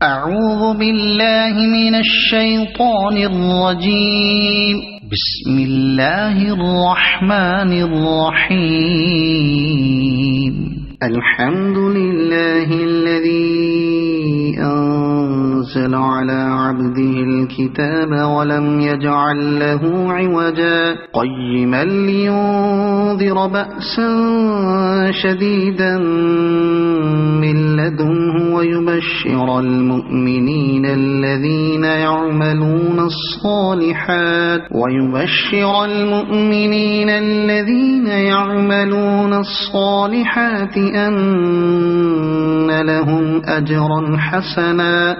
أعوذ بالله من الشيطان الرجيم. بسم الله الرحمن الرحيم. الحمد لله الذي أنزل على عبده الكتاب ولم يجعل له عوجا قيما لينذر بأسا شديدا من لدنه ويبشر المؤمنين الذين يعملون الصالحات أن لهم أجرا حسنا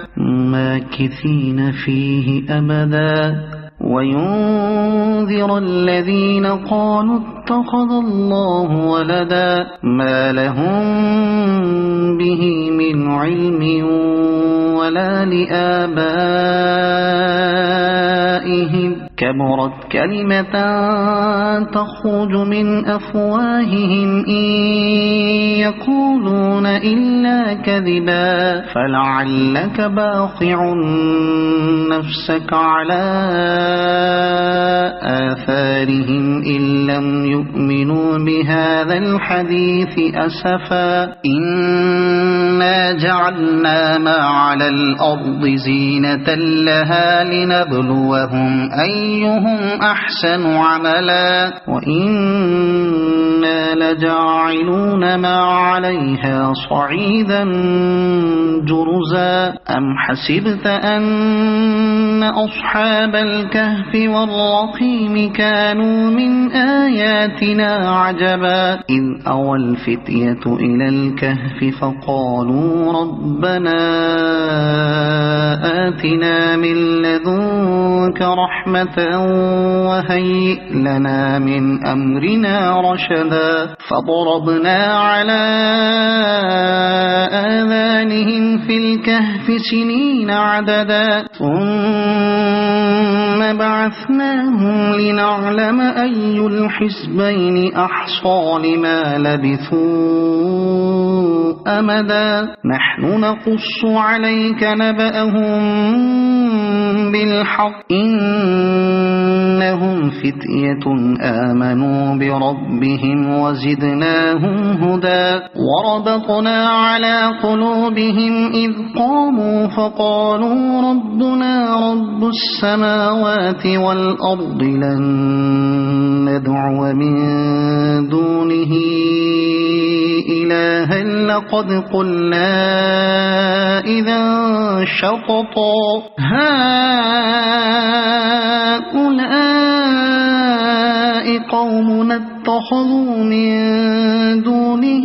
ماكثين فيه أبدا وينذر الذين قالوا اتخذ الله ولدا ما لهم به من علم ولا لآبائهم كبرت كلمة تخرج من أفواههم إن يقولون إلا كذبا فلعلك باخع نفسك على آثارهم إن لم يؤمنوا بهذا الحديث أسفا إنا جعلنا ما على الأرض زينة لها لنبلوهم أيهم أحسن عملا وإنا لجاعلون ما عليها صعيدا جرزا أم حسبت أن أصحاب الكهف والرقيم كانوا من آياتنا عجبا إذ أوى الفتية إلى الكهف فقالوا ربنا آتنا من لدنك رحمة وهيئ لنا من أمرنا رشدا فضربنا على آذانهم في الكهف سنين عددا ثم بعثناهم لنعلم أي الحزبين أحصى لما لبثوا أمدا نحن نقص عليك نبأهم بالحق إنهم فتية آمنوا بربهم وزدناهم هدى وربطنا على قلوبهم إذ قاموا فقالوا ربنا رب السماوات والأرض لن ندعو من دونه إلها لقد قلنا إذا شططا هؤلاء قومنا اتخذوا من دونه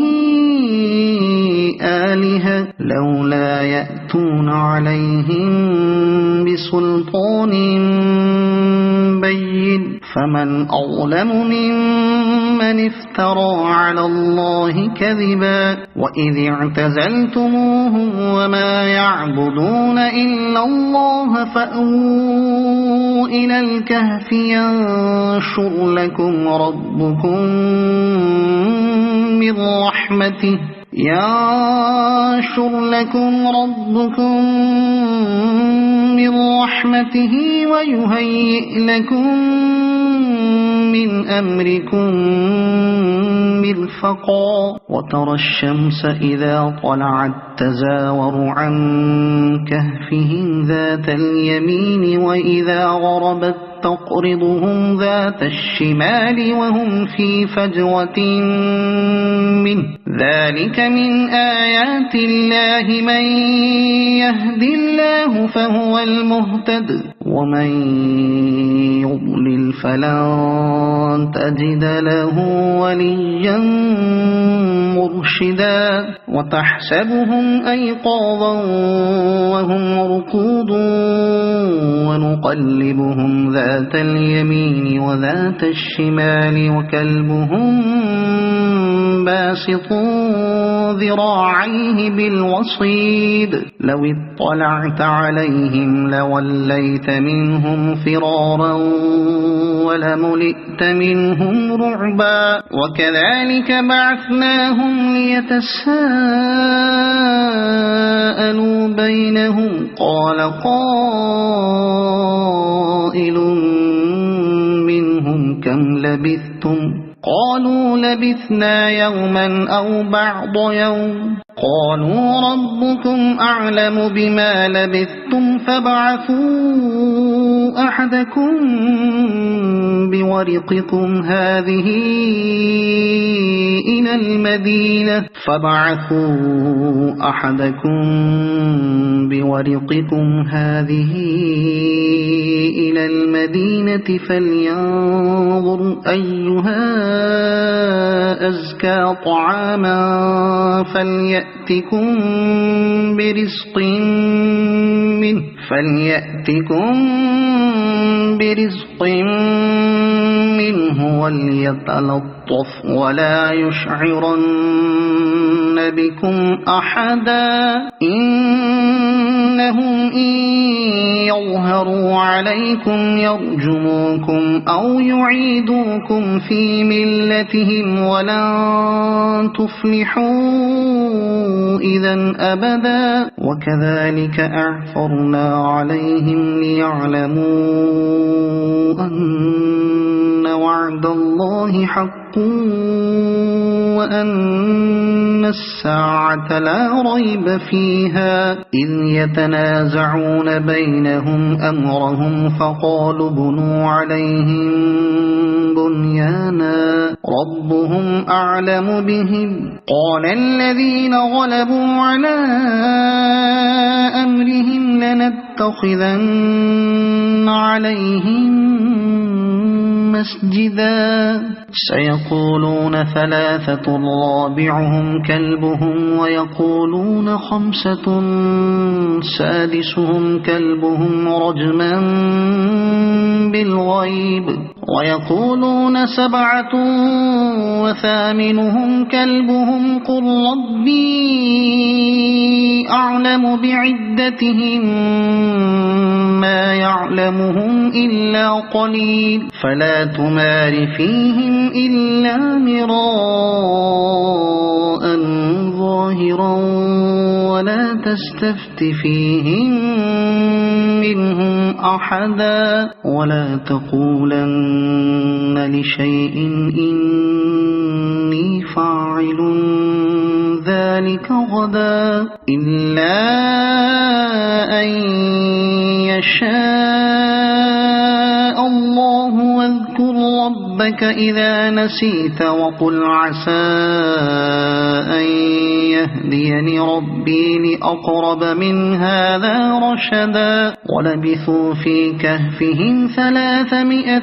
آلهة لولا يأتون عليهم بسلطان بين فمن أظلم ممن افترى على الله كذبا وإذ اعتزلتموهم وما يعبدون إلا الله فأووا إلى الكهف ينشر لكم ربكم من رحمته ويهيئ لكم من أمركم مرفقا وترى الشمس إذا طلعت تزاور عن كهفهم ذات اليمين وإذا غربت تقرضهم ذات الشمال وهم في فجوة منه ذلك من آيات الله من يهد الله فهو المهتد ومن يضلل فلن تجد له وليا مرشدا وتحسبهم أيقاظا وهم رقود ونقلبهم ذات اليمين وذات الشمال وكلبهم باسط ذراعيه بالوصيد لو اطلعت عليهم لوليت منهم فرارا ولملئت منهم رعبا وكذلك بعثناهم ليتساءلوا بينهم قال قائل منهم كم لبثتم قالوا لبثنا يوما أو بعض يوم قالوا ربكم أعلم بما لبثتم فابعثوا أحدكم بورقكم هذه إلى المدينة فلينظر أيها أزكى طعاما فليأتكم برزق منه وليتلطف ولا يشعرن بكم أحدا إنهم إن يظهروا عليكم يرجموكم أو يعيدوكم في ملتهم ولن تفلحوا إذا أبدا وكذلك أعثرنا عليهم ليعلموا أن وعد الله حق وأن الساعة لا ريب فيها إذ يتنازعون بينهم أمرهم فقالوا بنوا عليهم بنيانا ربهم أعلم بهم قال الذين غلبوا على أمرهم لنتخذن عليهم مسجدا سيقولون ثلاثة رابعهم كلبهم ويقولون خمسة سادسهم كلبهم رجما بالغيب ويقولون سبعة وثامنهم كلبهم قل ربي أعلم بعدتهم ما يعلمهم إلا قليل فلا تمار فيهم إلا مراء ظاهرا ولا تستفت فيهم منهم أحدا ولا تقولن لشيء إني فاعل ذلك غدا إلا أن يشاء الله واذكر ربك إذا نسيت وقل عسى أن يهديني ربي لأقرب من هذا رشدا ولبثوا في كهفهم 300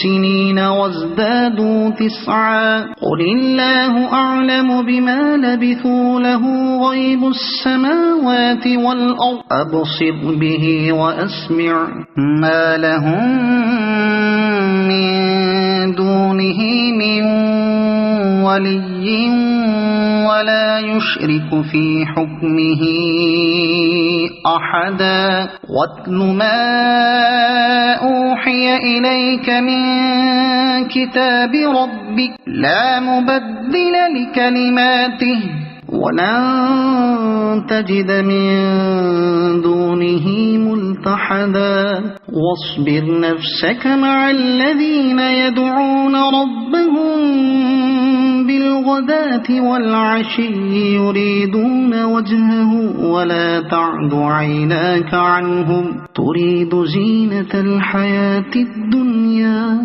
سنين وازدادوا 9 قل الله أعلم بما لبثوا له غيب السماوات والأرض أبصر به وأسمع ما لهم من دونه من ولي ولا يشرك في حكمه أحدا واتل ما أوحي إليك من كتاب ربك لا مبدل لكلماته ولن تجد من دونه ملتحدا واصبر نفسك مع الذين يدعون ربهم بالغداة والعشي يريدون وجهه ولا تعد عيناك عنهم تريد زينة الحياة الدنيا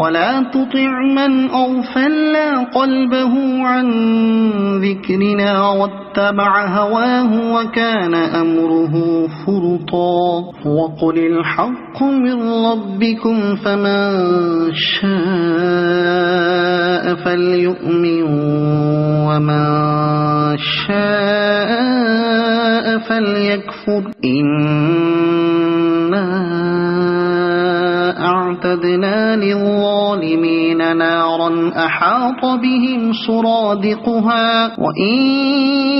ولا تطع من أغفلنا قلبه عن ذكرنا واتبع هواه وكان أمره فرطا وقل الحق من ربكم فمن شاء فليؤمن ومن شاء فليكفر إنا أعلم وأعتدنا للظالمين نارا أحاط بهم سرادقها وإن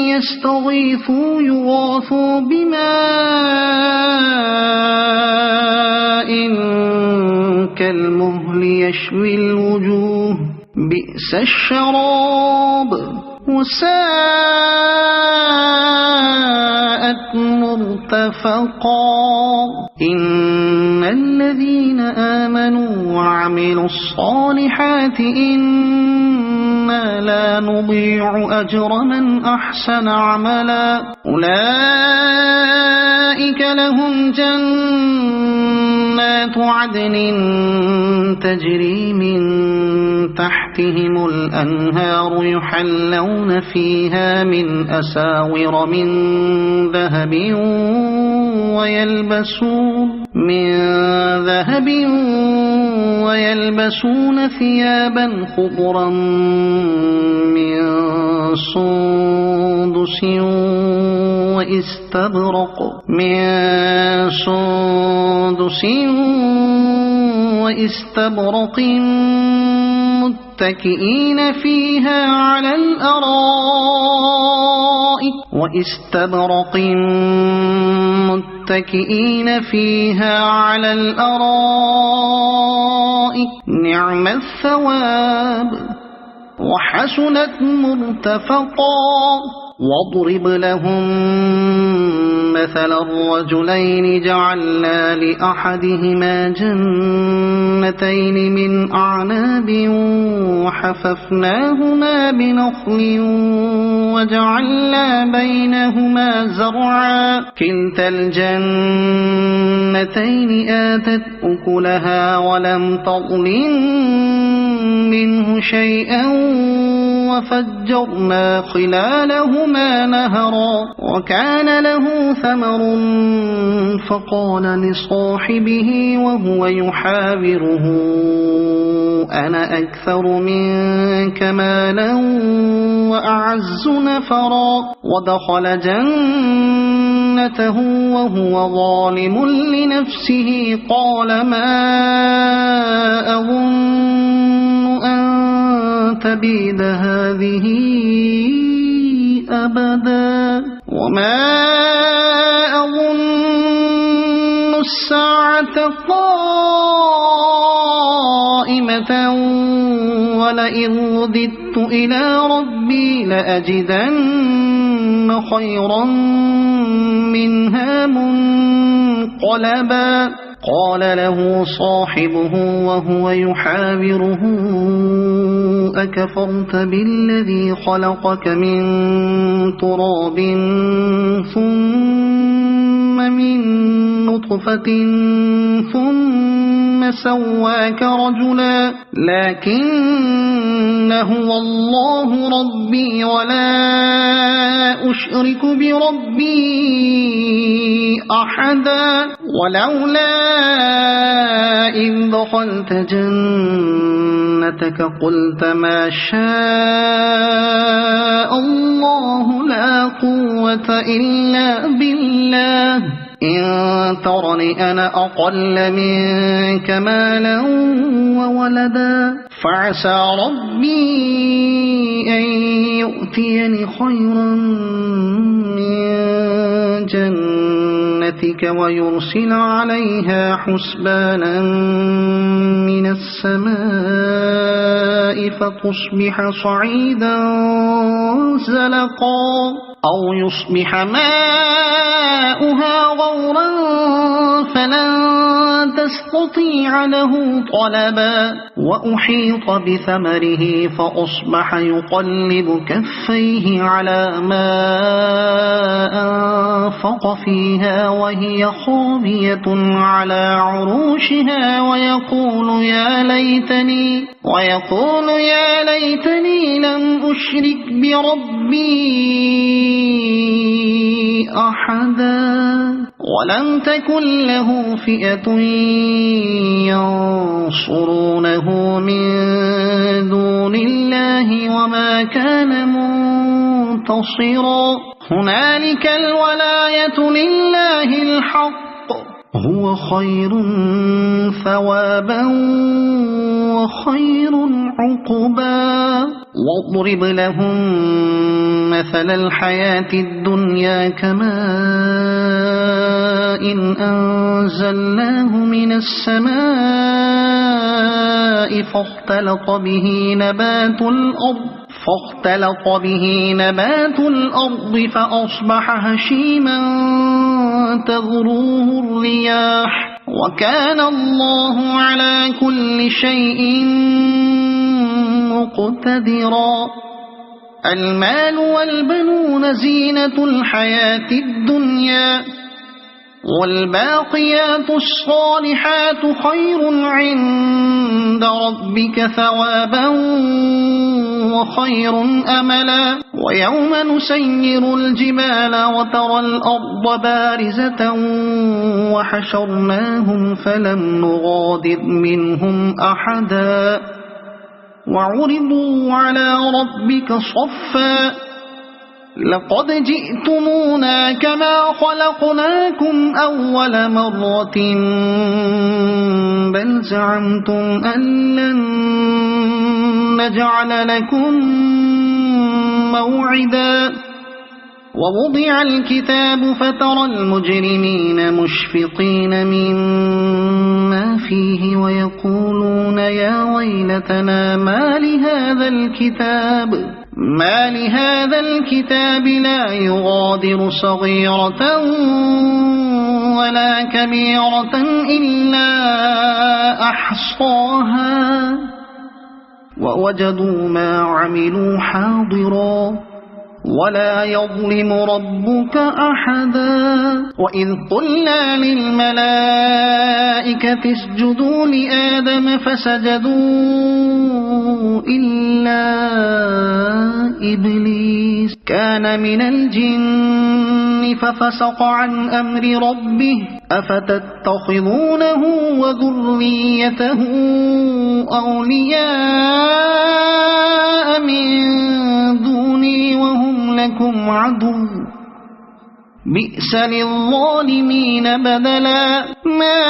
يستغيثوا يغاثوا بماء كالمهل يشوي الوجوه بئس الشراب وساءت مرتفقا إن الذين آمنوا وعملوا الصالحات إنا لا نضيع أجر من أحسن عملا أولئك لهم جنات عدن تجري من تحتهم الأنهار يحلون فيها من أساور من ذهب ويلبسون ثيابا خضرا من سندس واستبرق متكئين فيها على الأرائك نعم الثواب وحسنت مرتفقا واضرب لهم مثل الرجلين جعلنا لأحدهما جنتين من أعناب وحففناهما بنخل وجعلنا بينهما زرعا كلتا الجنتين آتت أكلها ولم تظلم منه شيئا وفجرنا خلالهما نهرا وكان له ثمر فقال لصاحبه وهو يحاوره أنا أكثر منك مالا وأعز نفرا ودخل جنته وهو ظالم لنفسه قال ما أظن أن تبيد هذه أبدا وما أظن الساعة قائمة ولئن رددت إلى ربي لأجدن خيرا منها منقلبا قال له صاحبه وهو يحاوره أكفرت بالذي خلقك من تراب ثم من نطفة ثم سواك رجلا لكن هو الله ربي ولا أشرك بربي أحدا ولولا إذ دخلت جنتك قلت ما شاء الله لا قوة إلا بالله إن ترني أنا أقل منك مالا وولدا فعسى ربي أن يؤتيني خيرا من جنتك ويرسل عليها حسبانا من السماء فتصبح صعيدا زلقا أو يصبح ماؤها غورا فلن تستطيع له طلبا وأحيط بثمره فأصبح يقلب كفيه على ما أنفق فيها وهي خاوية على عروشها ويقول يا ليتني لم أشرك بربي أحدا ولم تكن له فئة ينصرونه من دون الله وما كان منتصرا هنالك الولاية لله الحق هو خير ثوابا وخير عقبا واضرب لهم مثل الحياة الدنيا كماء إن أنزلناه من السماء فاختلط به نبات الأرض فأصبح هشيما تذروه الرياح وكان الله على كل شيء مقتدرا المال والبنون زينة الحياة الدنيا والباقيات الصالحات خير عند ربك ثوابا وخير أملا ويوم نسير الجبال وترى الأرض بارزة وحشرناهم فلم نغادر منهم أحدا وعرضوا على ربك صفا لقد جئتمونا كما خلقناكم أول مرة بل زعمتم أن لن نجعل لكم موعدا ووضع الكتاب فترى المجرمين مشفقين مما فيه ويقولون يا ويلتنا ما لهذا الكتاب لا يغادر صغيرة ولا كبيرة إلا أحصاها ووجدوا ما عملوا حاضرا ولا يظلم ربك أحدا وإذ قلنا للملائكة اسجدوا لآدم فسجدوا إلا إبليس كان من الجن ففسق عن أمر ربه أفتتخذونه وذريته أولياء من دوني وهم لكم عدو بئس للظالمين بدلا ما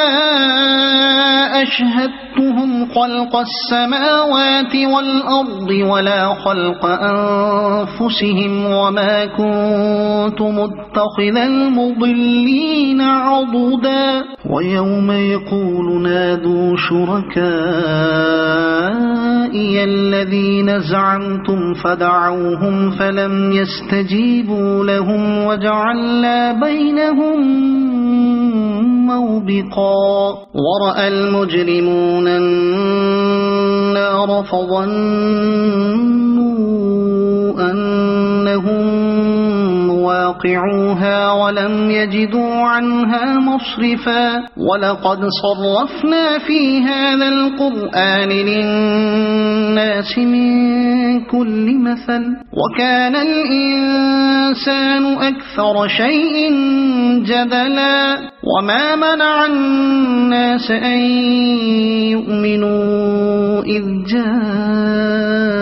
أشهدتهم خلق السماوات والأرض ولا خلق أنفسهم وما كنت متخذ المضلين عضدا ويوم يقول نادوا شركائي الذين زعمتم فدعوهم فلم يستجيبوا لهم وجعلنا بينهم موبقا ورأى المجرمون النار فظنوا أنهم واقعوها ولم يجدوا عنها مصرفا ولقد صرفنا في هذا القرآن للناس من كل مثل وكان الإنسان أكثر شيء جدلا وما منع الناس أن يؤمنوا إذ جاءهم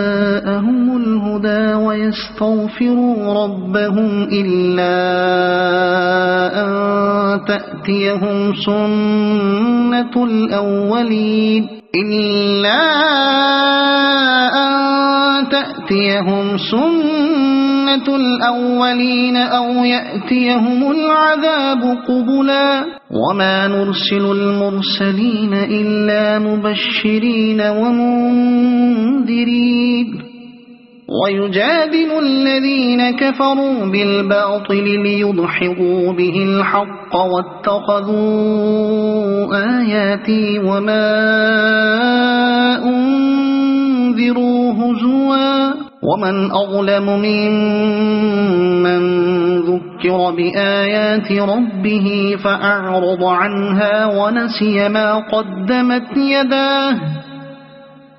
الهدى ويستغفروا ربهم إلا أن تأتيهم سنة الأولين أو يأتيهم العذاب قبلا وما نرسل المرسلين إلا مبشرين ومنذرين ويجادل الذين كفروا بالباطل ليدحضوا به الحق واتخذوا آياتي وما أنذروا هزوا ومن أظلم ممن ذكر بآيات ربه فأعرض عنها ونسي ما قدمت يداه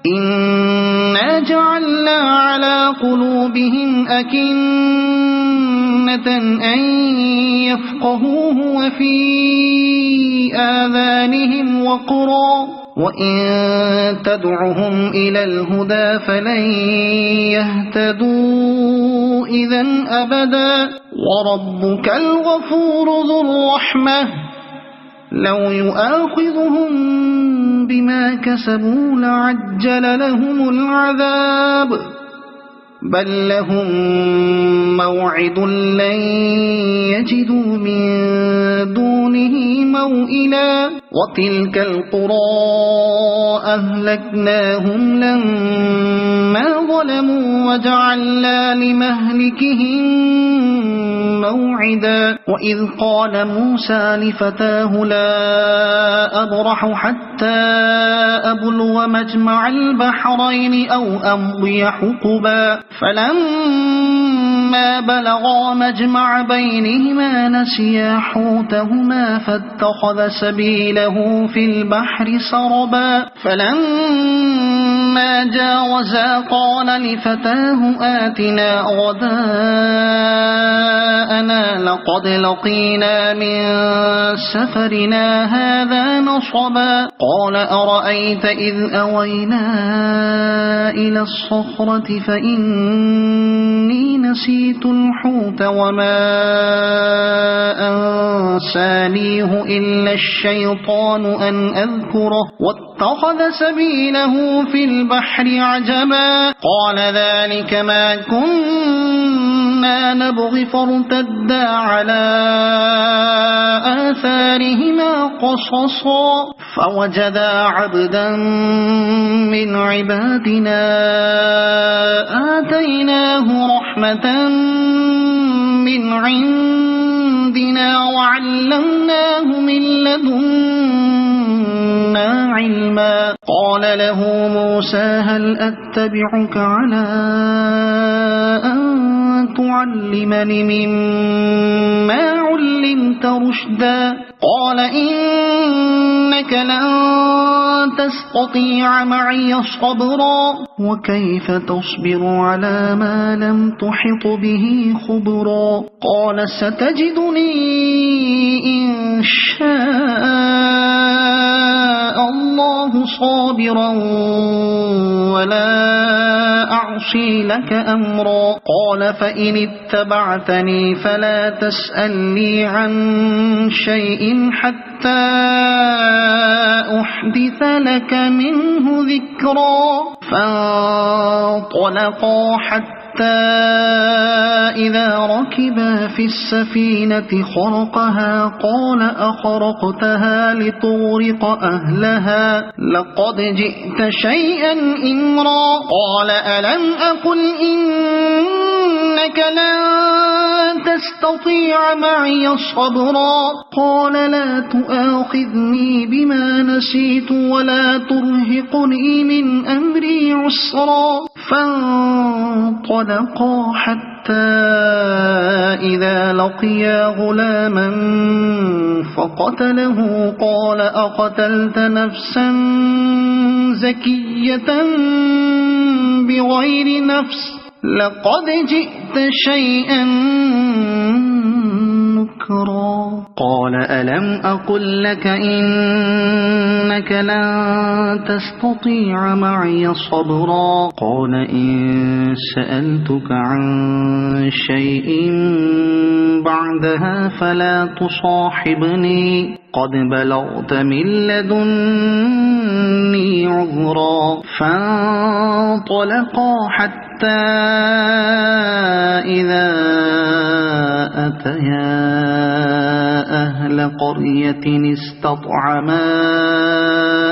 إنا جعلنا على قلوبهم أكنة أن يفقهوه وفي آذانهم وقرا وإن تدعهم إلى الهدى فلن يهتدوا إذن أبدا وربك الغفور ذو الرحمة لو يؤاخذهم بما كسبوا لعجل لهم العذاب بل لهم موعد لن يجدوا من دونه موئلا وتلك القرى أهلكناهم لما ظلموا وجعلنا لمهلكهم موعدا وإذ قال موسى لفتاه لا أبرح حتى أبلغ مجمع البحرين أو أمضي حقبا فلما بلغا مجمع بينهما نسيا حوتهما فاتخذ سبيله في البحر سربا فلما جاوزا قال لفتاه آتنا غداءنا لقد لقينا من سفرنا هذا نصبا قال أرأيت إذ أوينا إلى الصخرة فإني نسيت الحوت وما أنسانيه إلا الشيطان أن أذكره واتخذ سبيله في البحر عجبا قال ذلك ما كنا نبغي فارتدا على آثارهما قصصا فوجدا عبدا من عبادنا آتيناه رحمة من عندنا وعلمناه من لدنا علما قال له موسى هل أتبعك على أن تعلمني مما علمت رشدا قال إنك لن تستطيع معي صبرا وكيف تصبر على ما لم تحط به خبرا قال ستجدني إن شاء الله صابرا ولا أعصي لك أمرا قال فإن اتبعتني فلا تسألني عن شيء حتى أحدث لك منه ذكرا فانطلقا حتى إذا ركبا في السفينة خرقها قال أخرقتها لتغرق أهلها لقد جئت شيئا إمرا قال ألم أقل إنك لن تستطيع معي صبرا قال لا تؤاخذني بما نسيت ولا ترهقني من أمري عسرا فانطلقا حتى إذا لقيا غلاما فقتله قال أقتلت نفسا زكية بغير نفس لقد جئت شيئا نكرا قال ألم أقل لك إنك لن تستطيع معي صبرا قال إن سألتك عن شيء بعدها فلا تصاحبني قد بلغت من لدني عذرا فانطلقا حتى إذا أتيا أهل قرية استطعما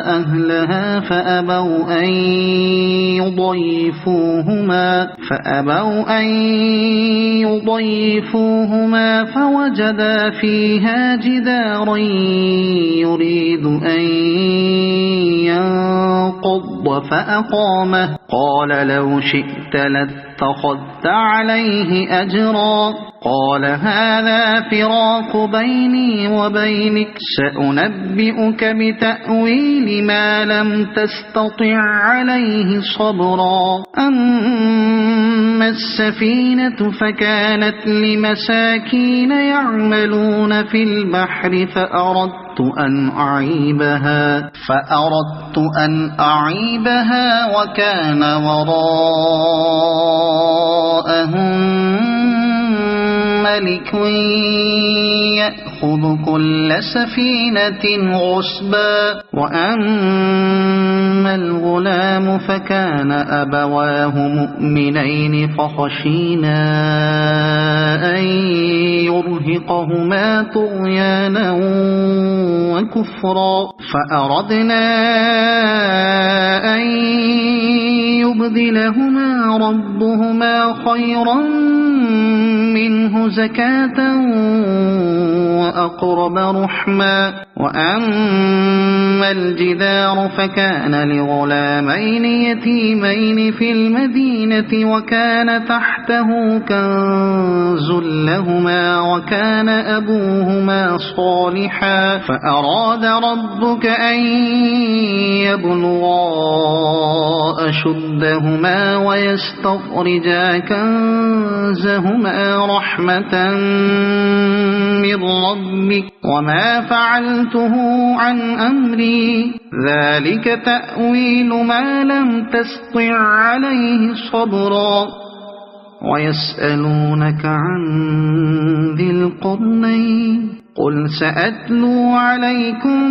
أهلها فأبوا أن يضيفوهما فوجدا فيها جدارا يريد أن ينقض فأقامه قال لو شئت لاتخذت عليه أجرا قال هذا فراق بيني وبينك سأنبئك بتأويل ما لم تستطع عليه صبرا أما السفينة فكانت لمساكين يعملون في البحر فأردت أن أعيبها وكان وراءهم ملك يأخذ يأخذ كل سفينة غصبا وأما الغلام فكان أبواه مؤمنين فخشينا أن يرهقهما طغيانا وكفرا فأردنا أن يبدلهما ربهما خيرا منه زكاة وأقرب رحما وأما الجدار فكان لغلامين يتيمين في المدينة وكان تحته كنز لهما وكان أبوهما صالحا فأراد ربك أن يبلغا أشدهما ويستخرجا كنزهما رحمة من ربك وما فعلته عن أمري ذلك تأويل ما لم تسطع عليه صبرا ويسألونك عن ذي القرنين قل سأتلو عليكم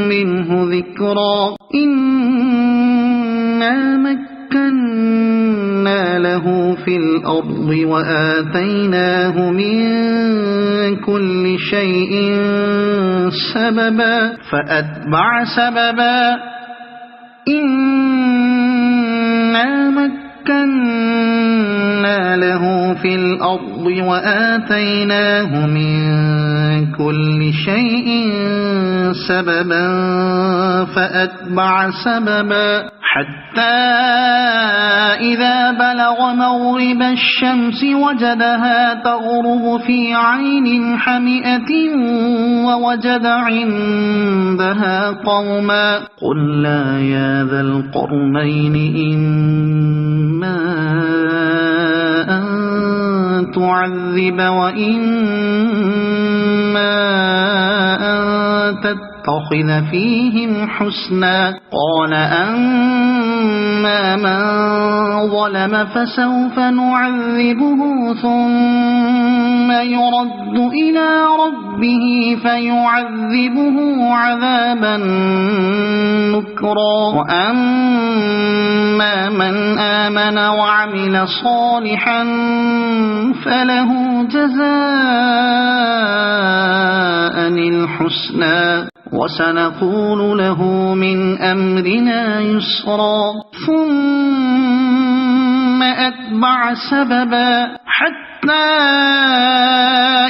منه ذكرا إنا مكنا له في الأرض وآتيناه من كل شيء سببا فأتبع سببا إنا مكنا له في الأرض وآتيناه من كل شيء سببا فأتبع سببا حتى إذا بلغ مغرب الشمس وجدها تغرب في عين حمئة ووجد عندها قوما قلنا يا ذا القرنين إما أن تعذب وإما أن تتخذ فيهم حسنا قال أما من ظلم فسوف نعذبه ثم يرد إلى ربه فيعذبه عذابا نكرا وأما من آمن وعمل صالحا فله جزاء الحسنى وسنقول له من أمرنا يسرا ثم أتبع سببا حتى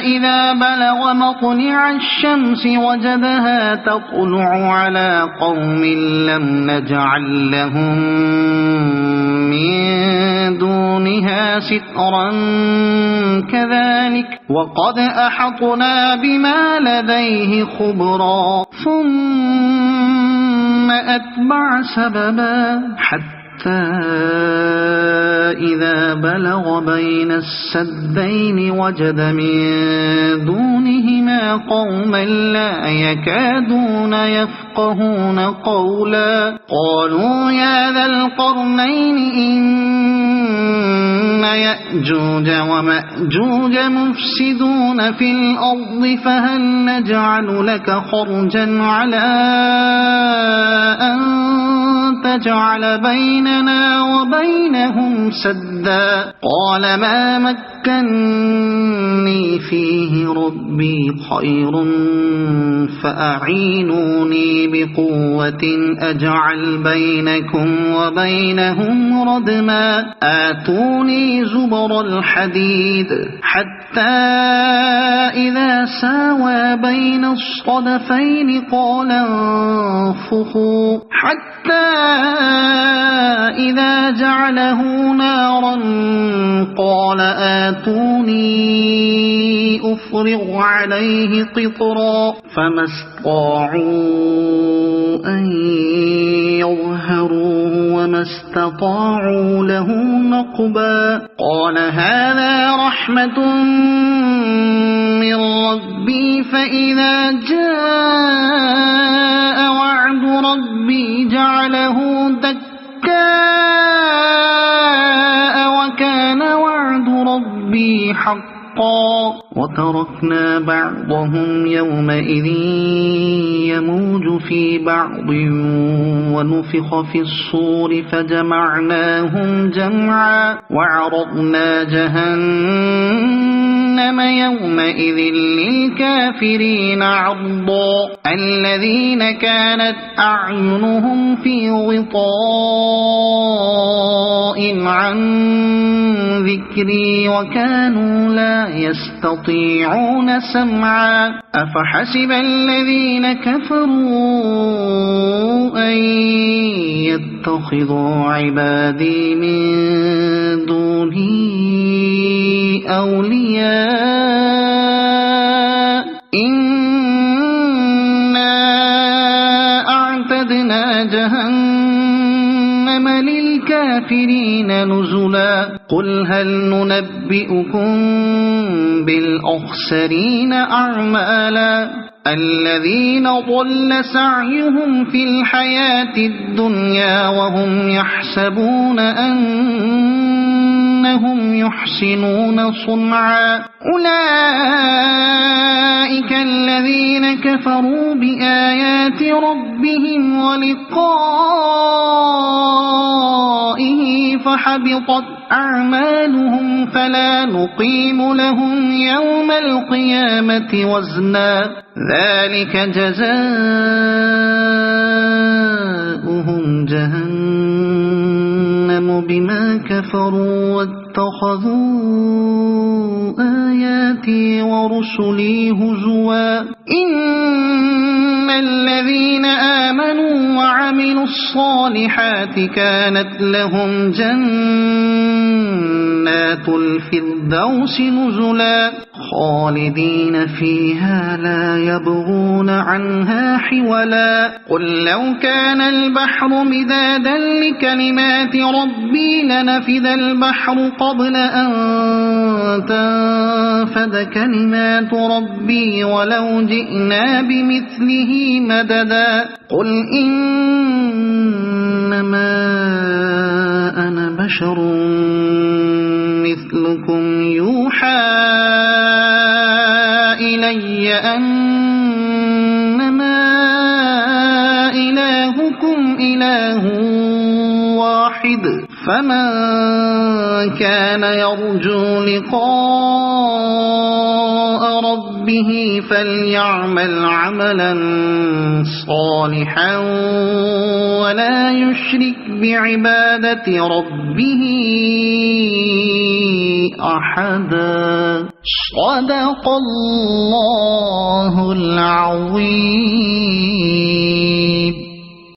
إذا بلغ مطلع الشمس وجدها تطلع على قوم لم نجعل لهم من دونها سترا كذلك وقد أحطنا بما لديه خبرا ثم أتبع سببا حتى إذا بلغ بين السدين وجد من دونهما قوما لا يكادون يفقهون قولا قالوا يا ذا القرنين إن يأجوج ومأجوج مفسدون في الأرض فهل نجعل لك خرجا على أن تجعل بيننا وبينهم سدا قال ما مكني فيه ربي خير فأعينوني بقوة أجعل بينكم وبينهم ردما آتوني زبر الحديد حتى إذا ساوى بين الصدفين قال انفخوا حتى إذا جعله نارا قال آتوني أفرغ عليه قطرا فما استطاعوا أن يظهروه وما استطاعوا له نقبا قال هذا رحمة من ربي فإذا جاء وعد ربي جعله دكاء وكان وعد ربي حقا وتركنا بعضهم يومئذ يموج في بعض ونفخ في الصور فجمعناهم جمعا وعرضنا جهنم يومئذ للكافرين عرضا الذين كانت أعينهم في غطاء عن ذكري وكانوا لا يستطيعون سمعا أفحسب الذين كفروا أن يتخذوا عبادي من دوني أولياء إنا أعتدنا جهنم للكافرين نزلا قل هل ننبئكم بالأخسرين أعمالا الذين ضل سعيهم في الحياة الدنيا وهم يحسبون أنهم يحسنون صنعا أولئك الذين كفروا بآيات ربهم ولقائه فحبطت أعمالهم فلا نقيم لهم يوم القيامة وزنا ذلك جزاؤهم جهنم بما كفروا واتخذوا آياتي ورسلي هزوا إن الذين آمنوا وعملوا الصالحات كانت لهم جنات الفردوس نزلا خالدين فيها لا يبغون عنها حولا قل لو كان البحر مدادا لكلمات ربي لنفد البحر قبل أن تنفد كلمات ربي ولو جئنا بمثله مددا قل إنما أنا بشر مثلكم يوحى إلي أنما إلهكم إله واحد فمن كان يرجو لقاء ربه فليعمل عملا صالحا ولا يشرك بعبادة ربه أحدا صدق الله العظيم.